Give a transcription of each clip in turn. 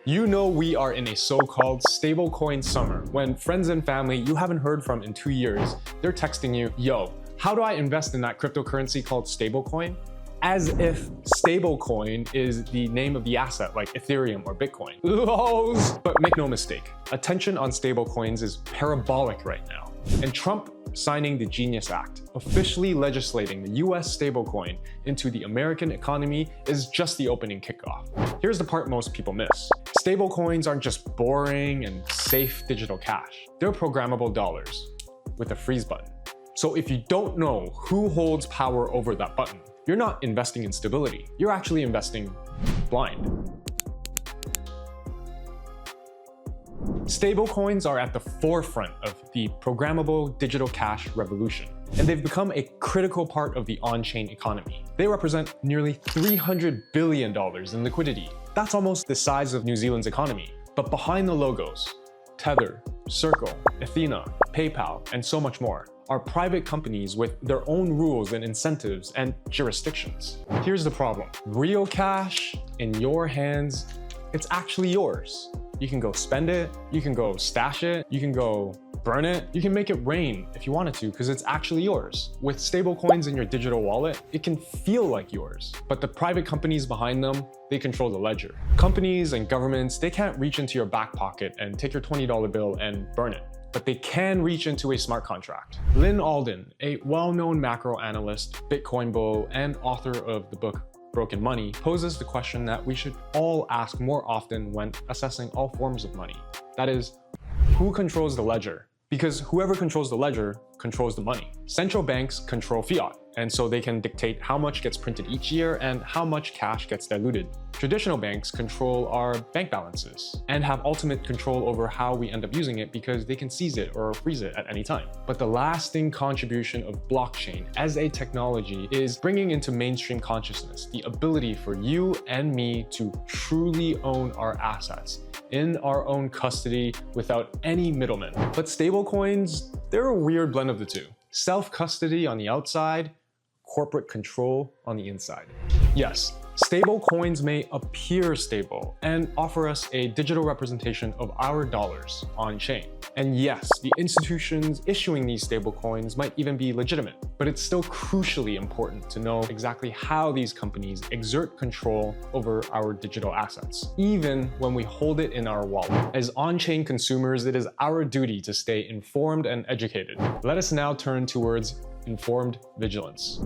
You know we are in a so-called stablecoin summer. When friends and family you haven't heard from in 2 years, they're texting you, yo, how do I invest in that cryptocurrency called stablecoin? As if stablecoin is the name of the asset like Ethereum or Bitcoin. Lols! But make no mistake, attention on stablecoins is parabolic right now. And Trump signing the Genius Act, officially legislating the US stablecoin into the American economy, is just the opening kickoff. Here's the part most people miss. Stablecoins aren't just boring and safe digital cash. They're programmable dollars with a freeze button. So if you don't know who holds power over that button, you're not investing in stability. You're actually investing blind. Stablecoins are at the forefront of the programmable digital cash revolution, and they've become a critical part of the on-chain economy. They represent nearly $300 billion in liquidity. That's almost the size of New Zealand's economy. But behind the logos, Tether, Circle, Athena, PayPal, and so much more, are private companies with their own rules and incentives and jurisdictions. Here's the problem. Real cash in your hands, it's actually yours. You can go spend it, you can go stash it, you can go burn it, you can make it rain if you wanted to because it's actually yours. With stablecoins in your digital wallet, it can feel like yours, but the private companies behind them, they control the ledger. Companies and governments, they can't reach into your back pocket and take your $20 bill and burn it, but they can reach into a smart contract. Lyn Alden, a well-known macro analyst, Bitcoin bull, and author of the book Broken Money, poses the question that we should all ask more often when assessing all forms of money. That is, who controls the ledger? Because whoever controls the ledger controls the money. Central banks control fiat, and so they can dictate how much gets printed each year and how much cash gets diluted. Traditional banks control our bank balances and have ultimate control over how we end up using it because they can seize it or freeze it at any time. But the lasting contribution of blockchain as a technology is bringing into mainstream consciousness the ability for you and me to truly own our assets in our own custody without any middlemen. But stablecoins, they're a weird blend of the two. Self-custody on the outside, corporate control on the inside. Yes, stablecoins may appear stable and offer us a digital representation of our dollars on-chain. And yes, the institutions issuing these stablecoins might even be legitimate, but it's still crucially important to know exactly how these companies exert control over our digital assets, even when we hold it in our wallet. As on-chain consumers, it is our duty to stay informed and educated. Let us now turn towards informed vigilance.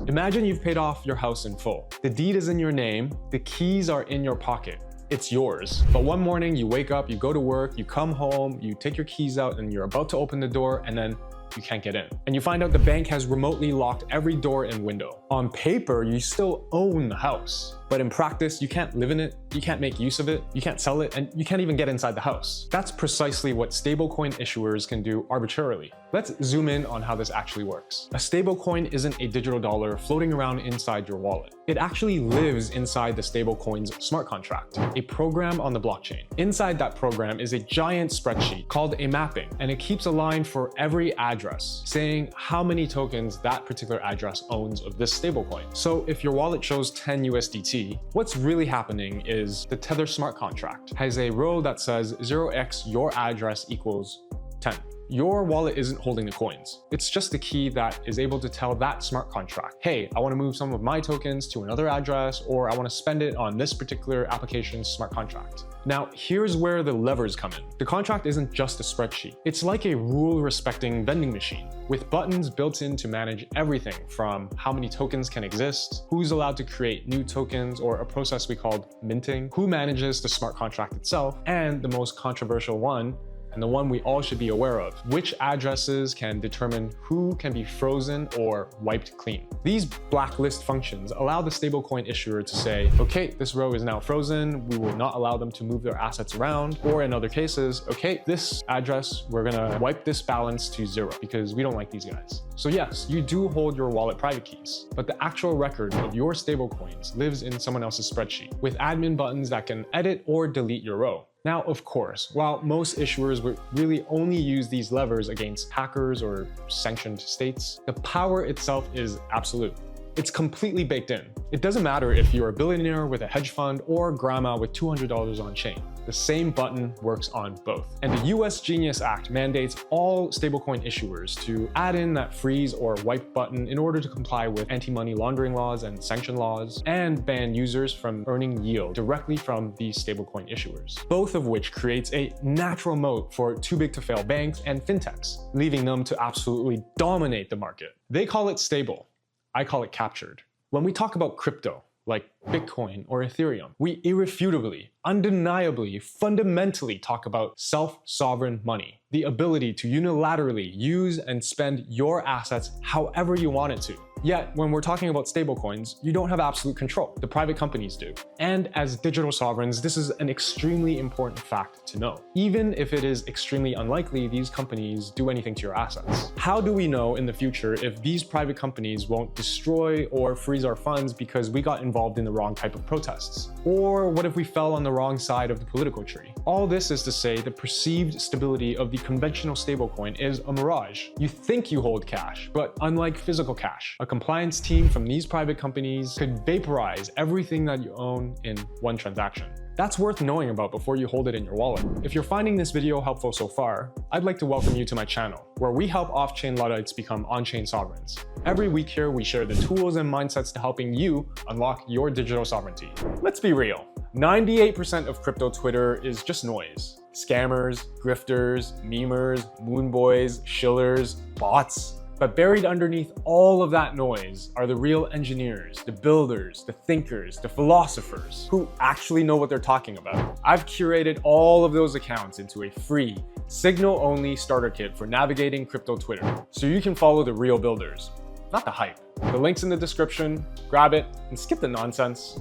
Imagine you've paid off your house in full. The deed is in your name, the keys are in your pocket. It's yours. But one morning you wake up, you go to work, you come home, you take your keys out and you're about to open the door and then you can't get in. And you find out the bank has remotely locked every door and window. On paper, you still own the house, but in practice, you can't live in it, you can't make use of it, you can't sell it, and you can't even get inside the house. That's precisely what stablecoin issuers can do arbitrarily. Let's zoom in on how this actually works. A stablecoin isn't a digital dollar floating around inside your wallet. It actually lives inside the stablecoin's smart contract, a program on the blockchain. Inside that program is a giant spreadsheet called a mapping, and it keeps a line for every address, saying how many tokens that particular address owns of this stablecoin. So if your wallet shows 10 USDT, what's really happening is the Tether smart contract has a row that says 0x your address equals 10. Your wallet isn't holding the coins. It's just a key that is able to tell that smart contract, hey, I want to move some of my tokens to another address, or I want to spend it on this particular application's smart contract. Now, here's where the levers come in. The contract isn't just a spreadsheet. It's like a rule-respecting vending machine with buttons built in to manage everything from how many tokens can exist, who's allowed to create new tokens, or a process we called minting, who manages the smart contract itself, and the most controversial one, and the one we all should be aware of, which addresses can determine who can be frozen or wiped clean. These blacklist functions allow the stablecoin issuer to say, okay, this row is now frozen, we will not allow them to move their assets around, or in other cases, okay, this address, we're gonna wipe this balance to 0 because we don't like these guys. So yes, you do hold your wallet private keys, but the actual record of your stablecoins lives in someone else's spreadsheet with admin buttons that can edit or delete your row. Now, of course, while most issuers would really only use these levers against hackers or sanctioned states, the power itself is absolute. It's completely baked in. It doesn't matter if you're a billionaire with a hedge fund or grandma with $200 on chain. The same button works on both. And the US Genius Act mandates all stablecoin issuers to add in that freeze or wipe button in order to comply with anti-money laundering laws and sanction laws, and ban users from earning yield directly from these stablecoin issuers, both of which creates a natural moat for too big to fail banks and fintechs, leaving them to absolutely dominate the market. They call it stable. I call it captured. When we talk about crypto, like Bitcoin or Ethereum, we irrefutably, undeniably, fundamentally talk about self-sovereign money, the ability to unilaterally use and spend your assets however you want it to. Yet, when we're talking about stablecoins, you don't have absolute control. The private companies do. And as digital sovereigns, this is an extremely important fact to know. Even if it is extremely unlikely these companies do anything to your assets. How do we know in the future if these private companies won't destroy or freeze our funds because we got involved in the wrong type of protests? Or what if we fell on the wrong side of the political tree? All this is to say the perceived stability of the conventional stablecoin is a mirage. You think you hold cash, but unlike physical cash, a compliance team from these private companies could vaporize everything that you own in one transaction. That's worth knowing about before you hold it in your wallet. If you're finding this video helpful so far, I'd like to welcome you to my channel, where we help off-chain luddites become on-chain sovereigns. Every week here, we share the tools and mindsets to helping you unlock your digital sovereignty. Let's be real. 98% of crypto Twitter is just noise. Scammers, grifters, memers, moonboys, shillers, bots. But buried underneath all of that noise are the real engineers, the builders, the thinkers, the philosophers who actually know what they're talking about. I've curated all of those accounts into a free, signal-only starter kit for navigating crypto Twitter, so you can follow the real builders, not the hype. The link's in the description, grab it, and skip the nonsense.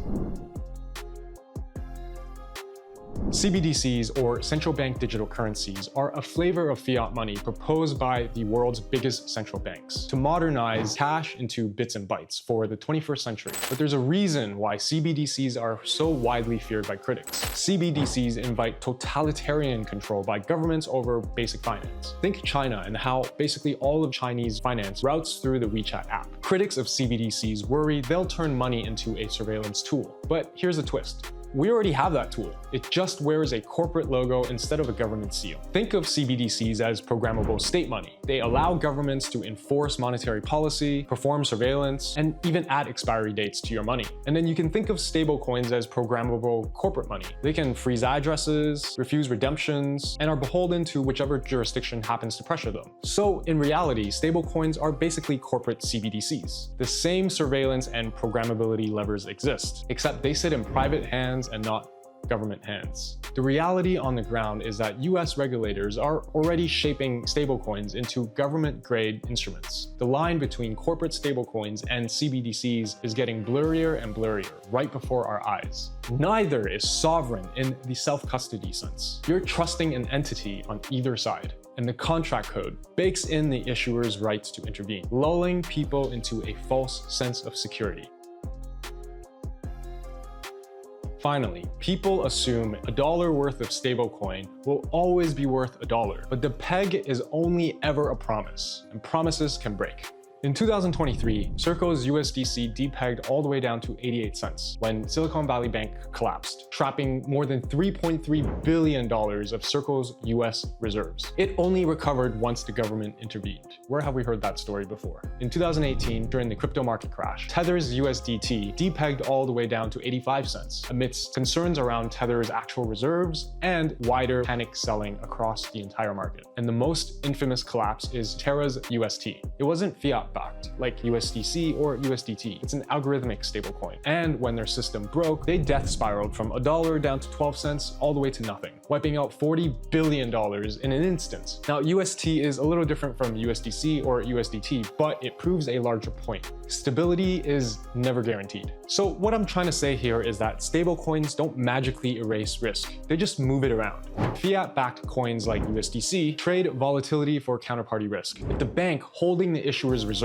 CBDCs, or central bank digital currencies, are a flavor of fiat money proposed by the world's biggest central banks to modernize cash into bits and bytes for the 21st century. But there's a reason why CBDCs are so widely feared by critics. CBDCs invite totalitarian control by governments over basic finance. Think China and how basically all of Chinese finance routes through the WeChat app. Critics of CBDCs worry they'll turn money into a surveillance tool. But here's a twist. We already have that tool. It just wears a corporate logo instead of a government seal. Think of CBDCs as programmable state money. They allow governments to enforce monetary policy, perform surveillance, and even add expiry dates to your money. And then you can think of stablecoins as programmable corporate money. They can freeze addresses, refuse redemptions, and are beholden to whichever jurisdiction happens to pressure them. So in reality, stablecoins are basically corporate CBDCs. The same surveillance and programmability levers exist, except they sit in private hands and not government hands. The reality on the ground is that US regulators are already shaping stablecoins into government-grade instruments. The line between corporate stablecoins and CBDCs is getting blurrier and blurrier right before our eyes. Neither is sovereign in the self-custody sense. You're trusting an entity on either side, and the contract code bakes in the issuer's rights to intervene, lulling people into a false sense of security. Finally, people assume $1 worth of stablecoin will always be worth $1, but the peg is only ever a promise, and promises can break. In 2023, Circle's USDC depegged all the way down to 88 cents when Silicon Valley Bank collapsed, trapping more than $3.3 billion of Circle's US reserves. It only recovered once the government intervened. Where have we heard that story before? In 2018, during the crypto market crash, Tether's USDT depegged all the way down to 85 cents amidst concerns around Tether's actual reserves and wider panic selling across the entire market. And the most infamous collapse is Terra's UST. It wasn't fiat backed, like USDC or USDT. It's an algorithmic stablecoin. And when their system broke, they death spiraled from $1 down to 12 cents all the way to nothing, wiping out $40 billion in an instant. Now, UST is a little different from USDC or USDT, but it proves a larger point. Stability is never guaranteed. So what I'm trying to say here is that stablecoins don't magically erase risk. They just move it around. Fiat-backed coins like USDC trade volatility for counterparty risk. If the bank holding the issuer's reserves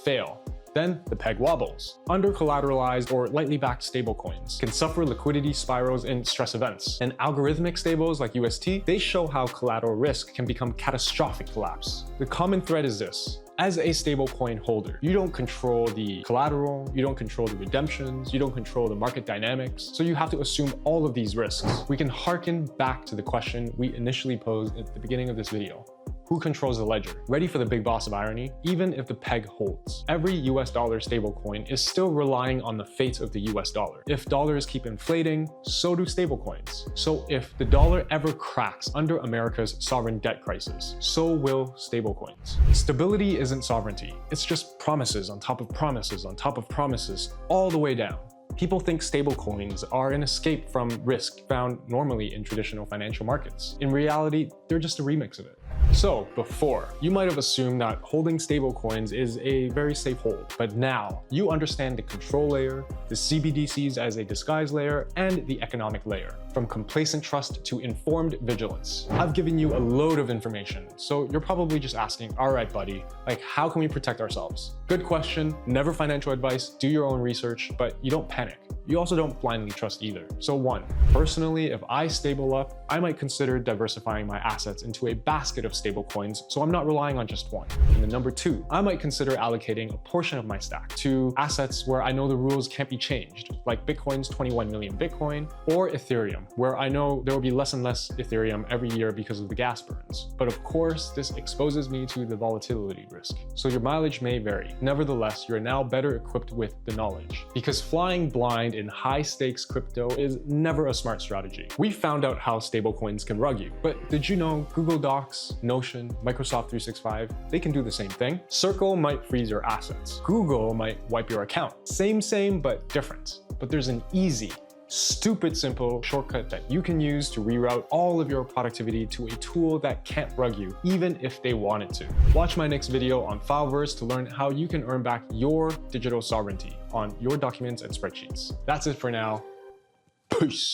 fail, then the peg wobbles. Under-collateralized or lightly backed stablecoins can suffer liquidity spirals in stress events. And algorithmic stables like UST, they show how collateral risk can become catastrophic collapse. The common thread is this. As a stablecoin holder, you don't control the collateral, you don't control the redemptions, you don't control the market dynamics, so you have to assume all of these risks. We can harken back to the question we initially posed at the beginning of this video. Who controls the ledger? Ready for the big boss of irony? Even if the peg holds, every US dollar stablecoin is still relying on the fate of the US dollar. If dollars keep inflating, so do stablecoins. So if the dollar ever cracks under America's sovereign debt crisis, so will stablecoins. Stability isn't sovereignty. It's just promises on top of promises on top of promises, all the way down. People think stablecoins are an escape from risk found normally in traditional financial markets. In reality, they're just a remix of it. So before, you might have assumed that holding stablecoins is a very safe hold, but now you understand the control layer, the CBDCs as a disguise layer, and the economic layer, from complacent trust to informed vigilance. I've given you a load of information, so you're probably just asking, all right, buddy, like how can we protect ourselves? Good question, never financial advice, do your own research, but you don't panic. You also don't blindly trust either. So one, personally, if I stable up, I might consider diversifying my assets into a basket of stablecoins, so I'm not relying on just one. And then number two, I might consider allocating a portion of my stack to assets where I know the rules can't be changed, like Bitcoin's 21 million Bitcoin, or Ethereum, where I know there will be less and less Ethereum every year because of the gas burns. But of course, this exposes me to the volatility risk, so your mileage may vary. Nevertheless, you're now better equipped with the knowledge, because flying blind in high-stakes crypto is never a smart strategy. We found out how stablecoins can rug you, but did you know Google Docs, Notion, Microsoft 365, they can do the same thing? Circle might freeze your assets. Google might wipe your account. Same, but different. But there's an easy, stupid simple shortcut that you can use to reroute all of your productivity to a tool that can't rug you, even if they wanted to. Watch my next video on Fileverse to learn how you can earn back your digital sovereignty on your documents and spreadsheets. That's it for now. Peace.